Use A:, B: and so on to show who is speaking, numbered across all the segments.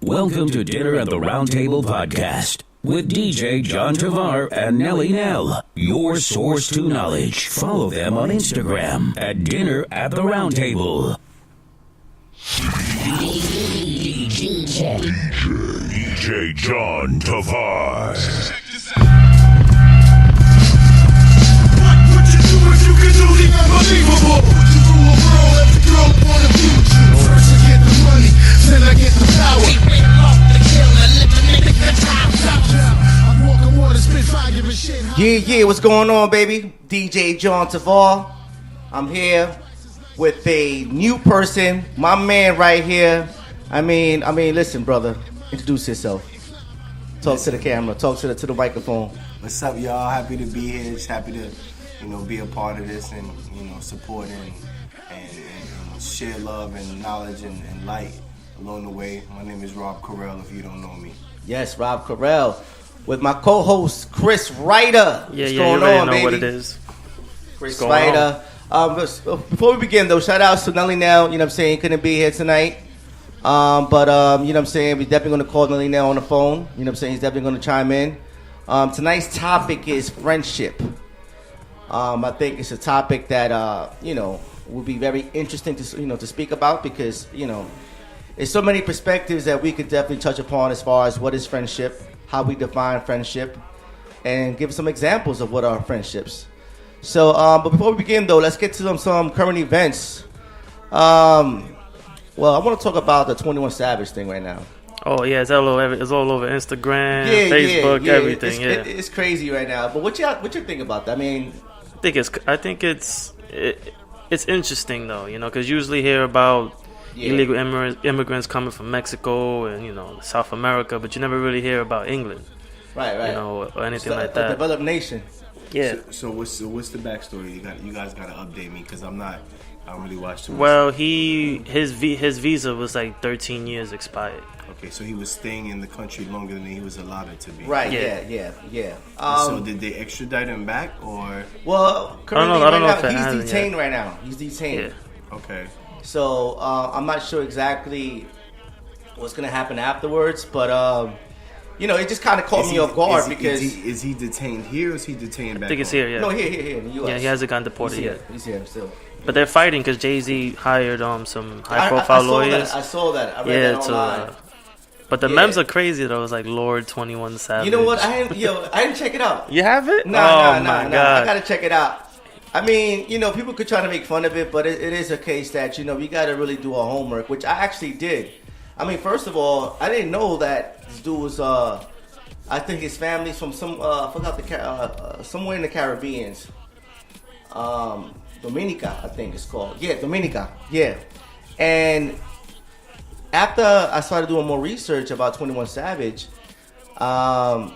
A: Welcome to Dinner at the Round Table podcast with DJ John Tavar and Nelly Nell, your source to knowledge. Follow them on Instagram at Dinner at the Round Table. DJ John Tavar.
B: What you can do, the unbelievable. You rule a world, every girl wanna be with you. First I get the money, then I get the power.
C: Yeah, what's going on, baby? DJ John Tavar. I'm here with a new person, my man right here. I mean, listen, brother, introduce yourself. Talk to the camera, talk to the microphone.
D: What's up, y'all? Happy to be here. Just happy to, be a part of this and, support and share love and knowledge and light along the way. My name is Rob Carell, if you don't know me.
C: Yes, Rob Carell, with my co-host Chris Ryder.
E: Yeah,
C: what's
E: you
C: going
E: already
C: on,
E: know
C: baby?
E: what it is.
C: Chris Ryder. Before we begin, though, shout outs to Nelly Nell. You know what I'm saying? Couldn't be here tonight. But you know what I'm saying? We're definitely going to call Nelly Nell on the phone. You know what I'm saying? He's definitely going to chime in. Tonight's topic is friendship. I think it's a topic that, will be very interesting to speak about because, there's so many perspectives that we could definitely touch upon as far as what is friendship, how we define friendship, and give some examples of what are friendships. So, but before we begin, though, let's get to some current events. Well, I want to talk about the 21 Savage thing right now.
E: Oh yeah, it's all over Instagram, Facebook, everything.
C: It's crazy right now. But what you think about that? I mean,
E: I think it's interesting though, because you usually hear about illegal immigrants coming from Mexico and South America, but you never really hear about England,
C: right?
E: Or anything like
C: A
E: that.
C: developed nation.
E: Yeah.
D: So what's the backstory? You guys got to update me because I don't really watch too much.
E: Well, his visa was like 13 years expired.
D: Okay, so he was staying in the country longer than he was allotted to be.
C: Right.
E: Yeah.
C: Yeah.
D: So did they extradite him back or?
C: Well, currently
E: I don't know
C: right
E: if it
C: now
E: hasn't
C: he's detained
E: yet.
C: right now. He's detained.
E: Yeah.
D: Okay.
C: So I'm not sure exactly what's gonna happen afterwards, but it just kind of caught me off guard because
D: is he detained here or is he detained back?
E: I think it's
D: home?
E: here. Yeah.
C: no, here in the U.S.
E: Yeah, he hasn't gotten deported yet.
C: He's here still.
E: But they're fighting because Jay-Z hired some high-profile lawyers.
C: I saw that. I read that online.
E: But the memes are crazy though. It's like Lord 21 Savage.
C: You know what? I didn't check it out.
E: You have it?
C: No,
E: God.
C: I gotta check it out. I mean, people could try to make fun of it, but it is a case that we gotta really do our homework, which I actually did. I mean, first of all, I didn't know that this dude was. I think his family's from I forgot somewhere in the Caribbean. Dominica, I think it's called. Yeah, Dominica. Yeah, and after I started doing more research about 21 Savage, I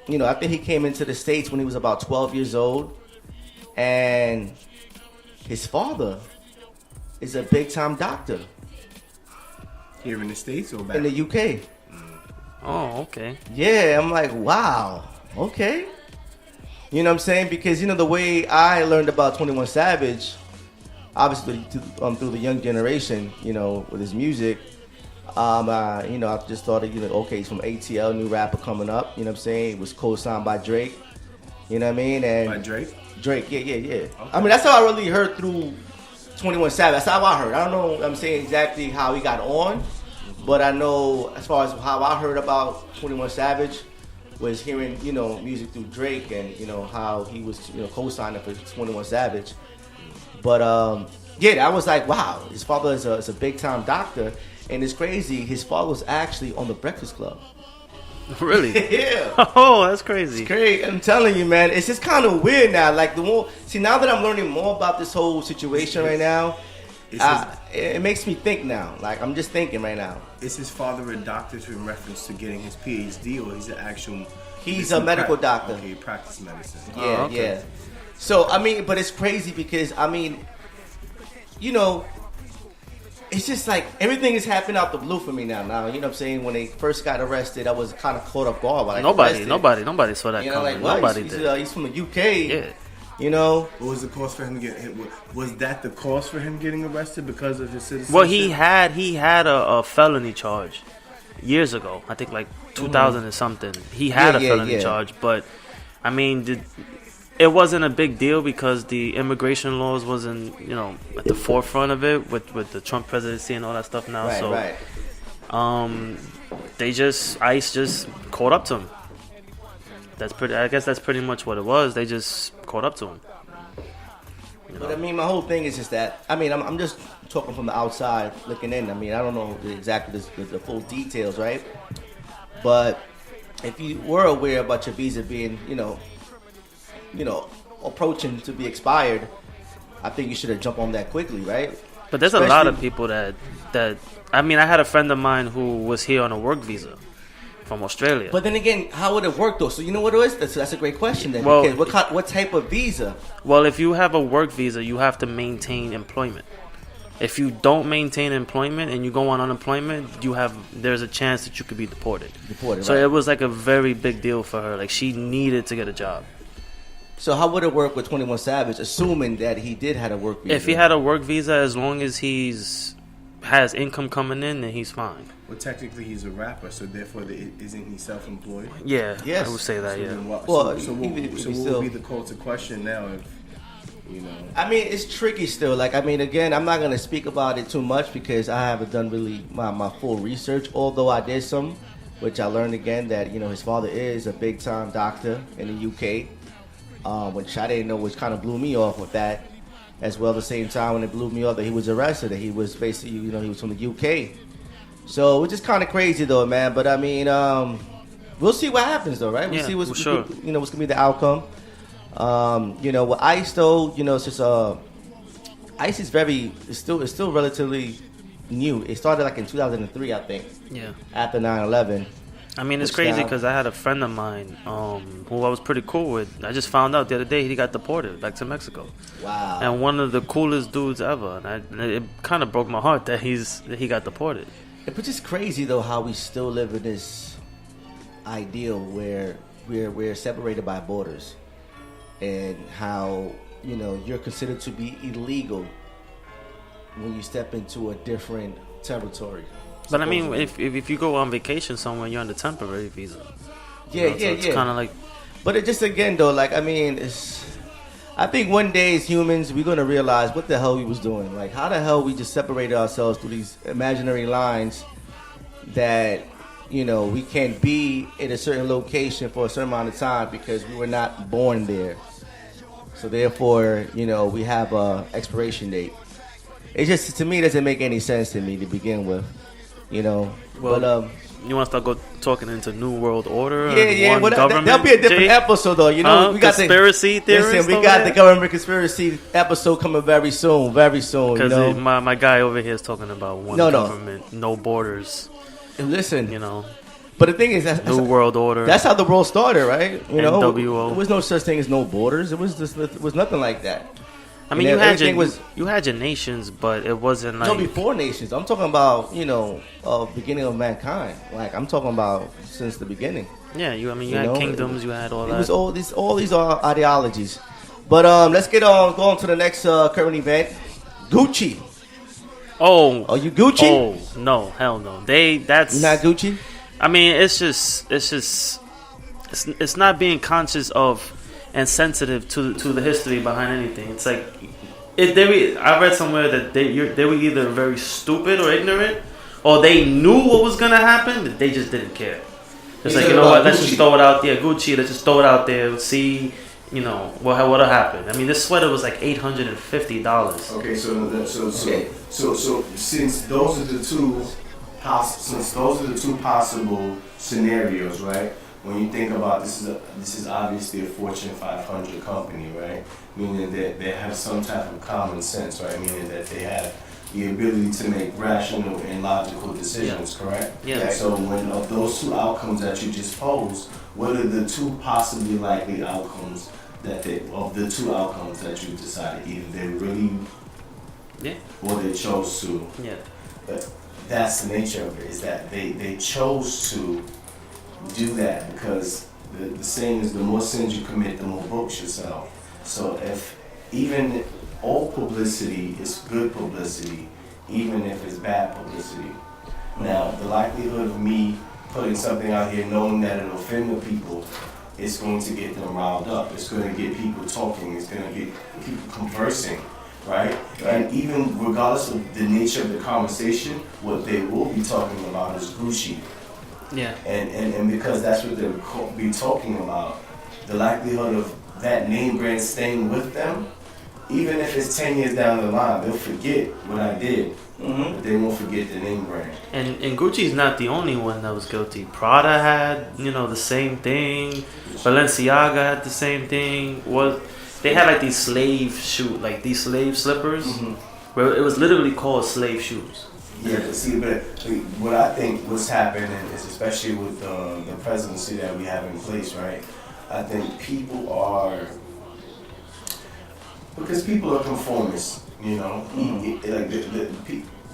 C: think he came into the States when he was about 12 years old. And his father is a big-time doctor.
D: Here in the States or back?
C: In the UK.
E: Oh, okay.
C: Yeah, I'm like, wow, okay. You know what I'm saying? Because, the way I learned about 21 Savage, obviously through the young generation, with his music, I just thought, okay, he's from ATL, new rapper coming up, you know what I'm saying? It was co-signed by Drake, you know what I mean? And
D: By Drake?
C: Drake, yeah.
D: Okay.
C: I mean, that's how I really heard through 21 Savage. That's how I heard. I don't know, I'm saying exactly how he got on, but I know as far as how I heard about 21 Savage was hearing, music through Drake and, how he was, co-signing for 21 Savage. But, I was like, wow, his father is a big-time doctor, and it's crazy. His father was actually on The Breakfast Club.
E: Really?
C: Yeah.
E: Oh, that's crazy.
C: It's great. I'm telling you, man. It's just kind of weird now. Like now that I'm learning more about this whole situation right now, it makes me think now. Like I'm just thinking right now.
D: Is his father a doctor in reference to getting his PhD, or he's an actual?
C: He's a medical doctor.
D: Okay, practice medicine.
C: Yeah,
E: okay.
C: yeah. So I mean, but it's crazy because it's just like everything is happening out the blue for me now. Now, you know what I'm saying? When they first got arrested, I was kind of caught off guard. Like,
E: Nobody saw that coming.
C: Like, what?
E: Nobody
C: he's,
E: did.
C: He's from the UK.
E: Yeah.
D: What was the cause for him getting? Was that the cause for him getting arrested because of his citizenship?
E: Well, he had a felony charge. years ago. I think like 2000 or something. He had a felony charge, but I mean, it wasn't a big deal because the immigration laws wasn't, at the forefront of it with the Trump presidency and all that stuff now. ICE just caught up to him. I guess that's pretty much what it was. They just caught up to him.
C: But I mean, my whole thing is just that. I mean, I'm just talking from the outside looking in. I mean, I don't know exactly the full details, right? But if you were aware about your visa being, approaching to be expired, I think you should have jumped on that quickly, right?
E: But there's a lot of people that I mean, I had a friend of mine who was here on a work visa from Australia.
C: But then again, how would it work though? So you know what it is? That's a great question then.
E: Well,
C: because what type of visa?
E: Well, if you have a work visa, you have to maintain employment. If you don't maintain employment and you go on unemployment, there's a chance that you could be deported. So
C: right.
E: It was like a very big deal for her. Like, she needed to get a job.
C: So how would it work with 21 Savage, assuming that he did have a work visa?
E: If he had a work visa, as long as has income coming in, then he's fine.
D: Well, technically, he's a rapper, so therefore, isn't he self-employed?
E: Yeah,
C: yes.
E: I would say that.
D: So
E: Yeah.
D: what would be the call to question now? If
C: I mean, it's tricky still. Like, I mean, again, I'm not gonna speak about it too much because I haven't done really my full research. Although I did some, which I learned again that his father is a big time doctor in the UK, which I didn't know, which kind of blew me off with that. As well, at the same time when it blew me off that he was arrested, that he was basically, he was from the UK. So it's just kind of crazy though, man. But I mean, we'll see what happens though, right? We'll see what's what's gonna be the outcome. With ICE though, it's just ICE is it's still relatively new. It started like in 2003, I think.
E: Yeah.
C: After 9/11.
E: I mean, it's crazy because I had a friend of mine who I was pretty cool with. I just found out the other day he got deported back to Mexico.
C: Wow.
E: And one of the coolest dudes ever. And it kind of broke my heart that he got deported.
C: It's just crazy though how we still live in this ideal where we're separated by borders, and how you're considered to be illegal when you step into a different territory.
E: But I mean, if you go on vacation somewhere, you're on the temporary visa.
C: Yeah.
E: It's kind of like.
C: But it just again though, like I mean, I think one day as humans we're gonna realize what the hell we was doing. Like how the hell we just separated ourselves through these imaginary lines that we can't be in a certain location for a certain amount of time because we were not born there. So therefore, we have a expiration date. It just to me doesn't make any sense to me to begin with.
E: Well,
C: but
E: you want to start talking into New World Order?
C: Yeah. Well, that'll be a different episode, though. We got
E: conspiracy theories.
C: Listen, we got the government conspiracy episode coming very soon. Because
E: my guy over here is talking about government, no borders.
C: Listen, But the thing is, that's
E: New World Order.
C: That's how the world started, right?
E: NWO.
C: There was no such thing as no borders. It was nothing like that.
E: I mean, you had your nations, but it wasn't like
C: before nations. I'm talking about beginning of mankind. Like I'm talking about since the beginning.
E: Yeah, you had kingdoms, you had all that.
C: It was all these are ideologies. But let's go on to the next current event. Gucci.
E: Oh,
C: are you Gucci?
E: Oh no, hell no. That's
C: You're not Gucci.
E: I mean, it's not being conscious of and sensitive to the history behind anything. It's like I read somewhere that they were either very stupid or ignorant, or they knew what was gonna happen, but they just didn't care. It's like, what? Let's just throw it out there, Gucci. Let's just throw it out there. See, what'll happen. I mean, this sweater was like $850.
D: Okay, so since those are the two possible scenarios, right? When you think about this is obviously a Fortune 500 company, right? Meaning that they have some type of common sense, right? Meaning that they have the ability to make rational and logical decisions, correct?
E: Yeah.
D: So when of those two outcomes that you just posed, what are the two possibly likely outcomes that you decided? Either they really, or they chose to.
E: Yeah.
D: But that's the nature of it. Is that they chose to do that because the saying is the more sins you commit, the more books you sell. So if even all publicity is good publicity, even if it's bad publicity, Now, the likelihood of me putting something out here knowing that it'll offend the people is going to get them riled up. It's going to get people talking. It's going to get people conversing, right? And even regardless of the nature of the conversation, what they will be talking about is Gucci.
E: Yeah.
D: And because that's what they'll be talking about, the likelihood of that name brand staying with them, even if it's 10 years down the line, they'll forget what I did. But they won't forget the name brand.
E: And Gucci's not the only one that was guilty. Prada had, the same thing. Balenciaga had the same thing. They had like these slave these slave slippers, where it was literally called slave shoes.
D: Yeah, but what I think was happening is, especially with the presidency that we have in place, right? I think people are conformists.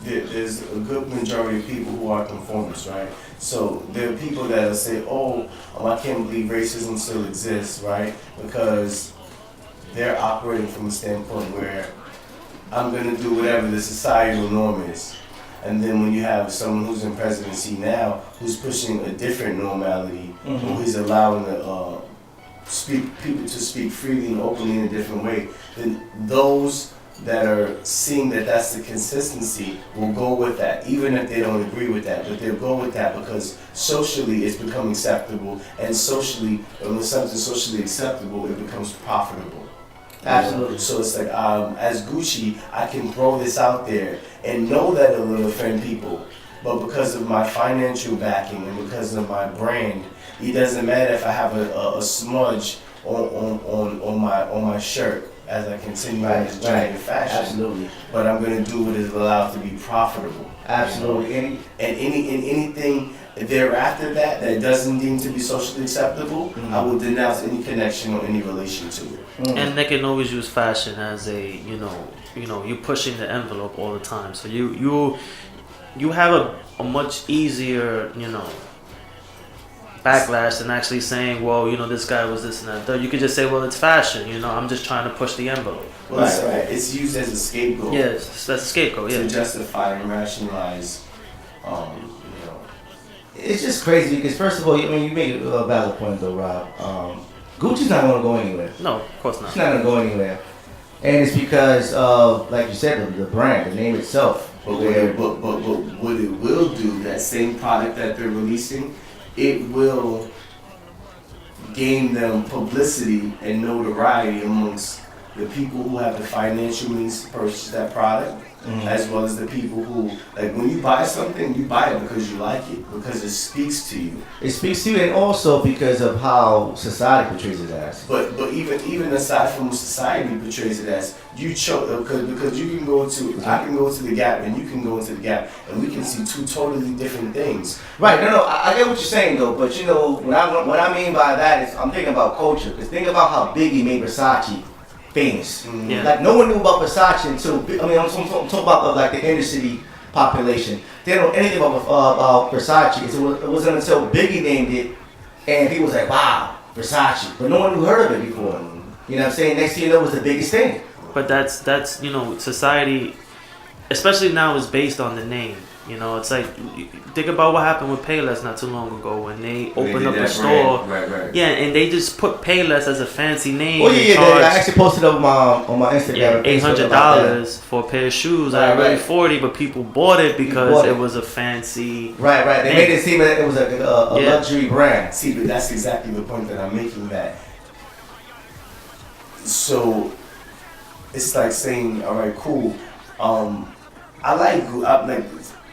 D: There's a good majority of people who are conformists, right? So there are people that will say, I can't believe racism still exists, right? Because they're operating from a standpoint where I'm going to do whatever the societal norm is. And then when you have someone who's in presidency now, who's pushing a different normality, who's allowing people to speak freely and openly in a different way, then those that are seeing that that's the consistency will go with that, even if they don't agree with that. But they'll go with that because socially it's become acceptable, and socially, when something's socially acceptable, it becomes profitable.
C: Absolutely.
D: So it's like, as Gucci, I can throw this out there and know that it will offend people, but because of my financial backing and because of my brand, it doesn't matter if I have a smudge on my shirt as I continue on this journey in fashion.
C: Absolutely.
D: But I'm going to do what is allowed to be profitable.
C: Absolutely.
D: And anything thereafter that doesn't deem to be socially acceptable, I will denounce any connection or any relation to it.
E: And they can always use fashion as a, you're pushing the envelope all the time. So you have a much easier, backlash than actually saying, well, this guy was this and that. You could just say, well, it's fashion, I'm just trying to push the envelope.
D: Well, right. It's used as a scapegoat.
E: Yes, that's a scapegoat,
D: to justify and rationalize,
C: It's just crazy because, first of all, you made a valid point though, Rob. Gucci's not going to go anywhere.
E: No, of course not.
C: It's not going to go anywhere. And it's because of, like you said, the brand, the name itself.
D: But what it will do, that same product that they're releasing, it will gain them publicity and notoriety amongst the people who have the financial means to purchase that product, as well as the people who, like, when you buy something, you buy it because you like it, because it speaks to you.
C: It speaks to you, and also because of how society portrays it as.
D: But even aside from what society portrays it as, you chose because you can go to I can go to the Gap and you can go into the Gap and we can see two totally different things.
C: Right? No, I get what you're saying though, but what I mean by that is I'm thinking about culture. Because think about how Biggie made Versace famous.
E: Yeah.
C: Like no one knew about Versace until I'm talking about like the inner city population. They don't know anything about Versace. It wasn't until Biggie named it, and people was like, "Wow, Versace," but no one knew heard of it before. You know what I'm saying? Next thing you know, it was the biggest thing.
E: But that's society, especially now, is based on the name. It's like, think about what happened with Payless not too long ago when they opened up a store.
D: Right.
E: Yeah, and they just put Payless as a fancy name.
C: Oh yeah, I actually posted up on my Instagram.
E: $800 for a pair of shoes. I really $40, but people bought it because it was a fancy.
C: Right. They made it seem that it was a luxury brand.
D: See, but that's exactly the point that I'm making. That so it's like saying, all right, cool. I like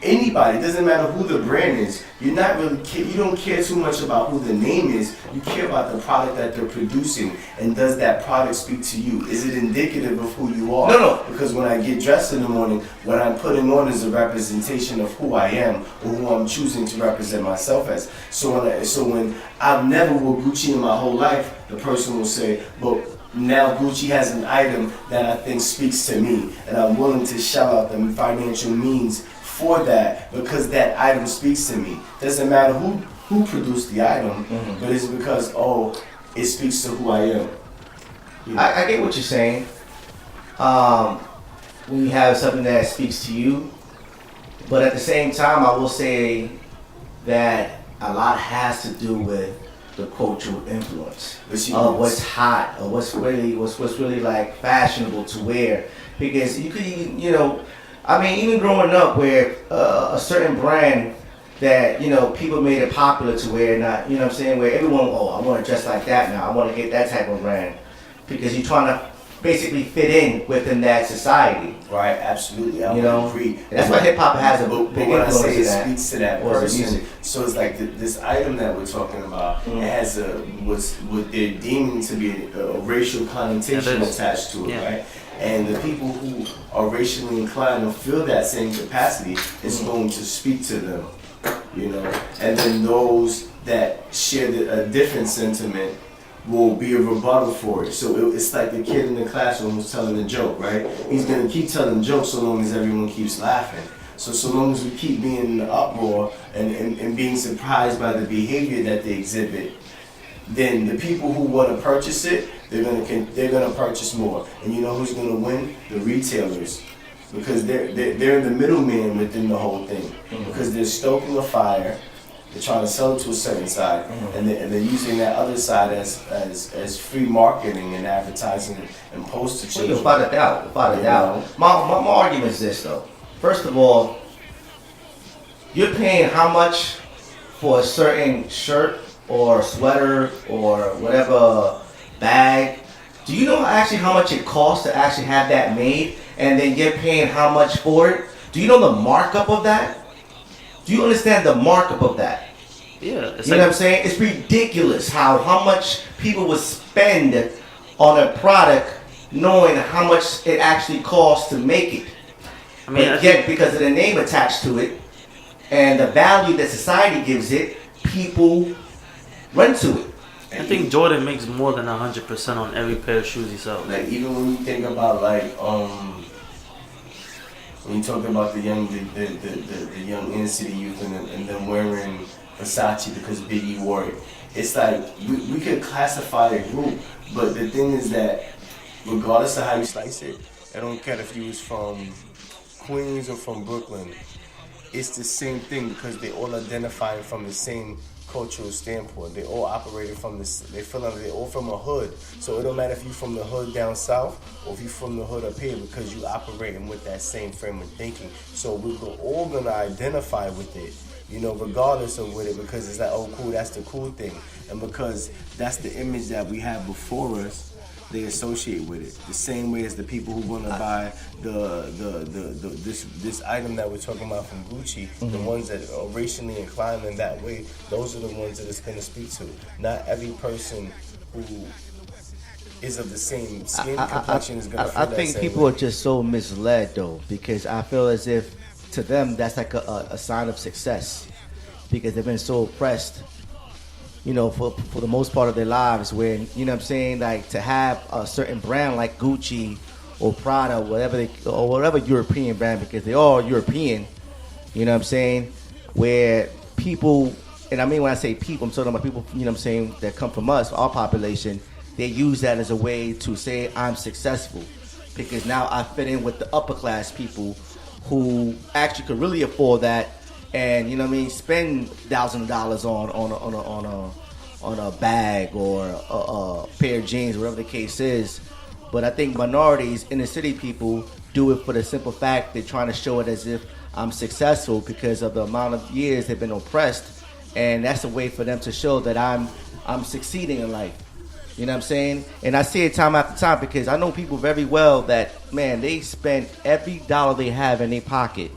D: anybody. It doesn't matter who the brand is. You don't care too much about who the name is. You care about the product that they're producing, and does that product speak to you? Is it indicative of who you are?
C: No.
D: Because when I get dressed in the morning, what I'm putting on is a representation of who I am or who I'm choosing to represent myself as. So when I've never wore Gucci in my whole life, the person will say, "But now Gucci has an item that I think speaks to me, and I'm willing to shell out the financial means for that because that item speaks to me." Doesn't matter who produced the item, but it's because it speaks to who I am.
C: I get what you're saying. When you have something that speaks to you, But at the same time, I will say that a lot has to do with the cultural influence of what's hot or what's really like fashionable to wear. Because you could even, even growing up where a certain brand that, people made it popular to wear, not, where everyone, I want to dress like that now, I want to get that type of brand. Because you're trying to basically fit in within that society.
D: Right, absolutely. I would agree.
C: And that's why hip hop has a big
D: when I
C: influence
D: say
C: in
D: it
C: that.
D: speaks to that person, so it's like this item that we're talking about. It has what they're deeming to be a racial connotation attached to it, right? And the people who are racially inclined or feel that same capacity is going to speak to them, And then those that share a different sentiment will be a rebuttal for it. So it's like the kid in the classroom who's telling a joke, right? He's gonna keep telling jokes so long as everyone keeps laughing. So long as we keep being in the uproar and being surprised by the behavior that they exhibit, then the people who want to purchase it, they're gonna purchase more. And you know who's gonna win? The retailers, because they're the middleman within the whole thing. Because they're stoking a fire. They're trying to sell it to a certain side, and they're using that other side as free marketing and advertising and postage.
C: Well, without a doubt. My argument is this though. First of all, you're paying how much for a certain shirt or sweater or whatever bag? Do you know actually how much it costs to actually have that made, and then you're paying how much for it? Do you know the markup of that? Do you understand the markup of that?
E: Yeah.
C: You know what I'm saying? It's ridiculous how much people would spend on a product knowing how much it actually costs to make it. I mean, but yet because of the name attached to it and the value that society gives it, people run to it.
E: I think Jordan makes more than 100% on every pair of shoes he sells.
D: Like even when you think about when you talk about the young inner city youth and them wearing Versace because Biggie wore it, it's like we could classify a group, but the thing is that regardless of how you slice it, I don't care if you was from Queens or from Brooklyn, it's the same thing because they all identify from the same cultural standpoint. They all operated from this. They feel like they're all from a hood. So it don't matter if you're from the hood down south or if you're from the hood up here, because you operating with that same frame of thinking. So we're all gonna identify with it, regardless of with it, because it's like, oh cool, that's the cool thing, and because that's the image that we have before us. They associate with it the same way as the people who want to buy this item that we're talking about from Gucci. The ones that are racially inclined in that way, those are the ones that it's going to speak to. Not every person who is of the same skin complexion is going to feel that same
C: I think people are just so misled though, because I feel as if to them that's like a sign of success, because they've been so oppressed. For the most part of their lives, where, like to have a certain brand like Gucci or Prada, whatever European brand, because they all European, where people, and I mean when I say people, I'm talking about people, that come from us, our population, they use that as a way to say I'm successful, because now I fit in with the upper class people who actually could really afford that. And spend $1,000 on a bag or a pair of jeans, whatever the case is. But I think minorities, inner city people, do it for the simple fact they're trying to show it as if I'm successful because of the amount of years they've been oppressed, and that's a way for them to show that I'm succeeding in life. You know what I'm saying? And I see it time after time, because I know people very well that, man, they spend every dollar they have in their pocket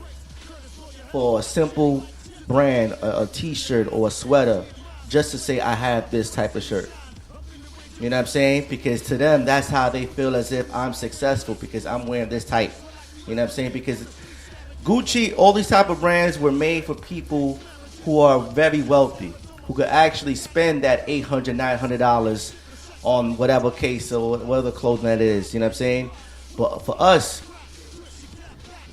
C: for a simple brand, a t-shirt or a sweater, just to say I have this type of shirt. You know what I'm saying? Because to them, that's how they feel as if I'm successful, because I'm wearing this type. You know what I'm saying? Because Gucci, all these type of brands were made for people who are very wealthy, who could actually spend that $800, $900 on whatever case or whatever clothing that is. You know what I'm saying? But for us,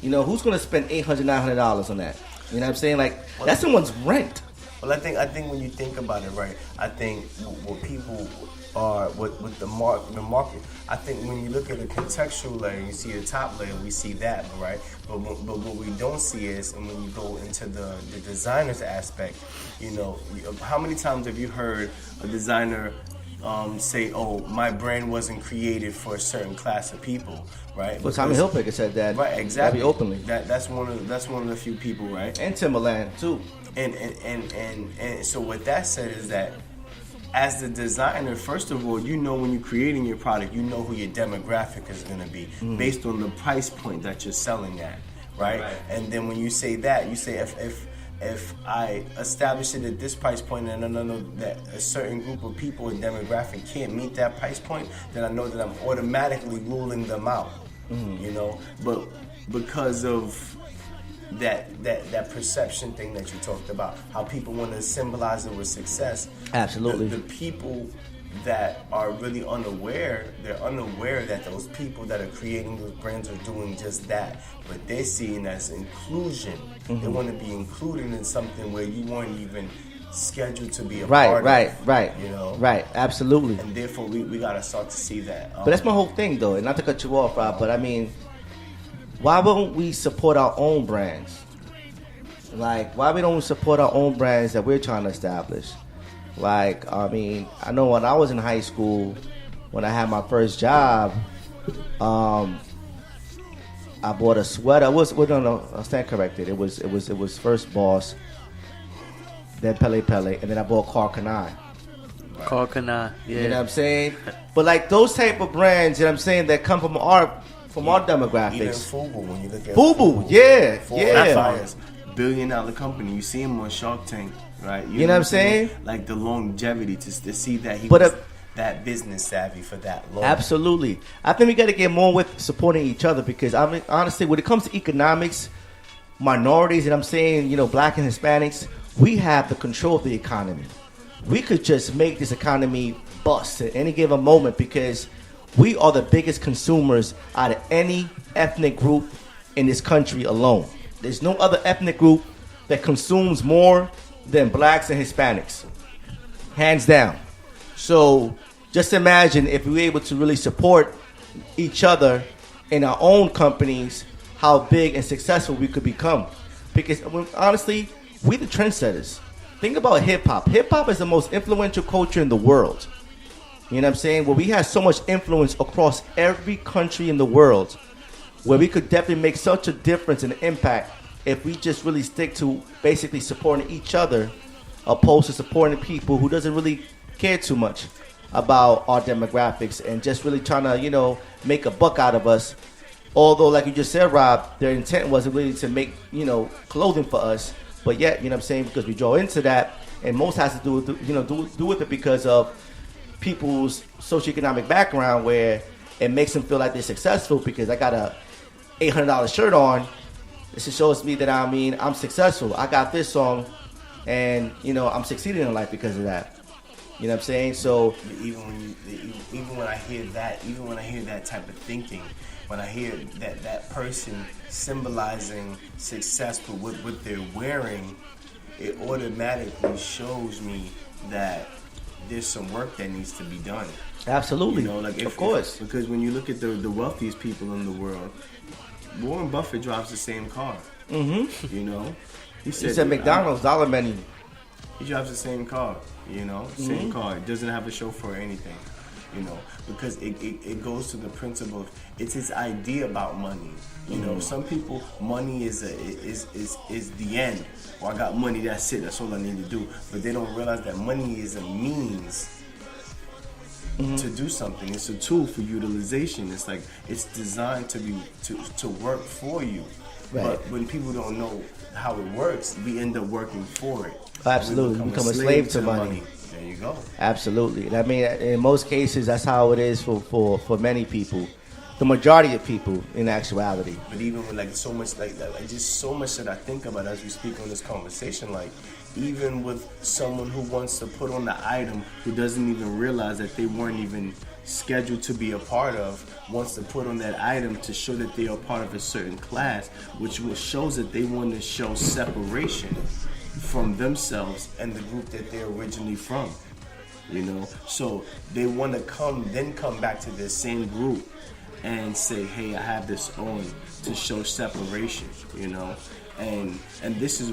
C: who's going to spend $800, $900 on that? You know what I'm saying? Like, that's someone's rent.
D: Well, I think when you think about it, right, I think what people are with the market. I think when you look at the contextual layer, you see the top layer, we see that, right? But what we don't see is, and when you go into the designer's aspect, you know, how many times have you heard a designer say, "Oh, my brand wasn't created for a certain class of people," right?
C: Well, Tommy Hilfiger said that.
D: Right, exactly.
C: Very openly.
D: That's one of the few people, right?
C: And Timberland too.
D: And so what that said is that as the designer, first of all, you know when you're creating your product, you know who your demographic is going to be based on the price point that you're selling at, right? And then when you say that, you say if I establish it at this price point and I know that a certain group of people and demographic can't meet that price point, then I know that I'm automatically ruling them out, you know? But because of that perception thing that you talked about, how people want to symbolize it with success.
C: Absolutely.
D: The people that are really unaware, they're unaware that those people that are creating those brands are doing just that. But they're seeing as inclusion. They want to be included in something where you weren't even scheduled to be a part of.
C: Right.
D: You know?
C: Right, absolutely.
D: And therefore, we got to start to see that.
C: But that's my whole thing, though. And not to cut you off, Rob, but I mean, why won't we support our own brands? Like, why we don't support our own brands that we're trying to establish? Like, I mean, I know when I was in high school, when I had my first job, I bought a sweater. I'll stand corrected. It was first Boss, then Pele, and then I bought Karl Kani.
E: Karl Kani, yeah.
C: You know what I'm saying? But like those type of brands, you know what I'm saying, that come from our demographics.
D: Even FUBU, when you look at
C: FUBU, yeah.
D: Fires, $1 billion company. You see him on Shark Tank, right?
C: You know what I'm saying?
D: Like the longevity to see that he was that business savvy for that long.
C: Absolutely. I think we got to get more with supporting each other because, I mean, honestly, when it comes to economics, minorities, and I'm saying, you know, black and Hispanics, we have the control of the economy. We could just make this economy bust at any given moment because we are the biggest consumers out of any ethnic group in this country alone. There's no other ethnic group that consumes more than blacks and Hispanics. Hands down. So just imagine if we were able to really support each other in our own companies, how big and successful we could become. Because honestly, we the trendsetters. Think about hip-hop. Hip-hop is the most influential culture in the world. You know what I'm saying? Well, we have so much influence across every country in the world where we could definitely make such a difference and impact if we just really stick to basically supporting each other opposed to supporting people who doesn't really care too much about our demographics and just really trying to, you know, make a buck out of us. Although, like you just said, Rob, their intent wasn't really to make, you know, clothing for us. But yet, you know what I'm saying, because we draw into that, and most has to do with, you know, do with it because of people's socioeconomic background where it makes them feel like they're successful because I got a $800 shirt on. This just shows me that, I mean, I'm successful. I got this song, and, you know, I'm succeeding in life because of that. You know what I'm saying? So
D: even when I hear that type of thinking, when I hear that person symbolizing success with what they're wearing, it automatically shows me that there's some work that needs to be done.
C: Absolutely.
D: You know, like
C: of course.
D: Because when you look at the wealthiest people in the world, Warren Buffett drives the same car. Mm-hmm. You know? He said
C: McDonald's dollar menu.
D: He drives the same car, you know? Same car. It doesn't have a chauffeur or anything. You know, because it goes to the principle of it's his idea about money. You know, some people, money is the end. Well, I got money, that's it, that's all I need to do. But they don't realize that money is a means to do something. It's a tool for utilization. It's like it's designed to work for you. Right. But when people don't know how it works, we end up working for it.
C: Absolutely, we become a slave to money.
D: There you go.
C: Absolutely. And I mean, in most cases, that's how it is for many people. The majority of people, in actuality.
D: But even with like so much like that, like just so much that I think about as we speak on this conversation, like even with someone who wants to put on the item who doesn't even realize that they weren't even scheduled to be a part of, wants to put on that item to show that they are part of a certain class, which shows that they want to show separation. from themselves and the group that they're originally from. You know, so they want to come back to this same group and say, hey, I have this on, to show separation, you know, and this is